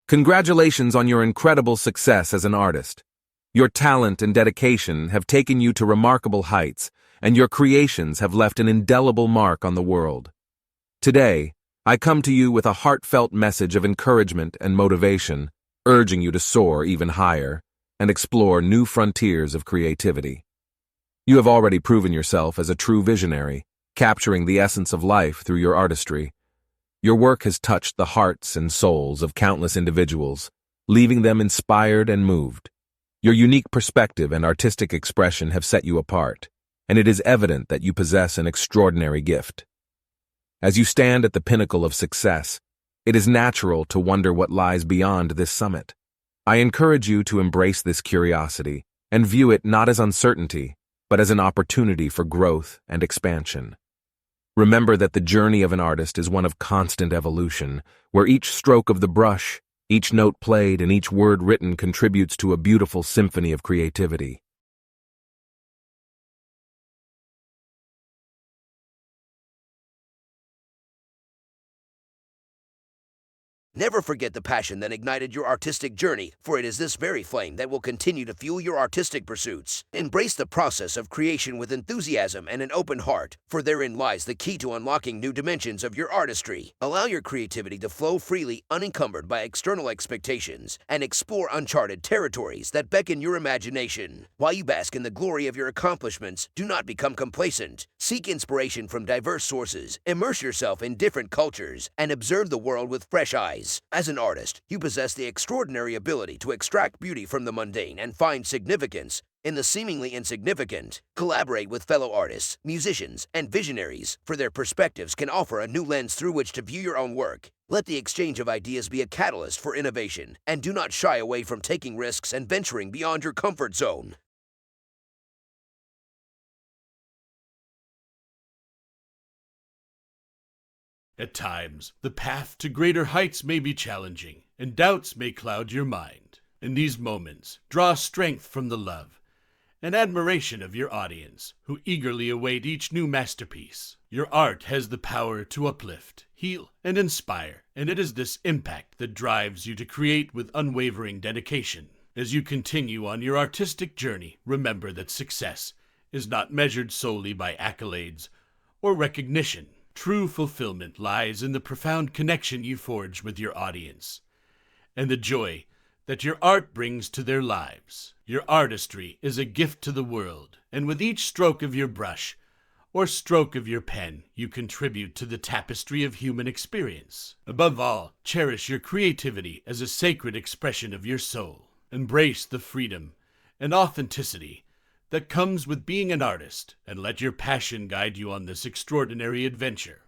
Congratulations on your incredible success as an artist. Your talent and dedication have taken you to remarkable heights, and your creations have left an indelible mark on the world. Today, I come to you with a heartfelt message of encouragement and motivation, urging you to soar even higher and explore new frontiers of creativity. You have already proven yourself as a true visionary, capturing the essence of life through your artistry. Your work has touched the hearts and souls of countless individuals, leaving them inspired and moved. Your unique perspective and artistic expression have set you apart, and it is evident that you possess an extraordinary gift. As you stand at the pinnacle of success, it is natural to wonder what lies beyond this summit. I encourage you to embrace this curiosity and view it not as uncertainty, but as an opportunity for growth and expansion. Remember that the journey of an artist is one of constant evolution, where each stroke of the brush, each note played, and each word written contributes to a beautiful symphony of creativity. Never forget the passion that ignited your artistic journey, for it is this very flame that will continue to fuel your artistic pursuits. Embrace the process of creation with enthusiasm and an open heart, for therein lies the key to unlocking new dimensions of your artistry. Allow your creativity to flow freely, unencumbered by external expectations, and explore uncharted territories that beckon your imagination. While you bask in the glory of your accomplishments, do not become complacent. Seek inspiration from diverse sources, immerse yourself in different cultures, and observe the world with fresh eyes. As an artist, you possess the extraordinary ability to extract beauty from the mundane and find significance in the seemingly insignificant. Collaborate with fellow artists, musicians, and visionaries, for their perspectives can offer a new lens through which to view your own work. Let the exchange of ideas be a catalyst for innovation, and do not shy away from taking risks and venturing beyond your comfort zone. At times, the path to greater heights may be challenging, and doubts may cloud your mind. In these moments, draw strength from the love and admiration of your audience, who eagerly await each new masterpiece. Your art has the power to uplift, heal, and inspire, and it is this impact that drives you to create with unwavering dedication. As you continue on your artistic journey, remember that success is not measured solely by accolades or recognition. True fulfillment lies in the profound connection you forge with your audience and the joy that your art brings to their lives. Your artistry is a gift to the world, and with each stroke of your brush or stroke of your pen, you contribute to the tapestry of human experience. Above all, cherish your creativity as a sacred expression of your soul. Embrace the freedom and authenticity that comes with being an artist, and let your passion guide you on this extraordinary adventure.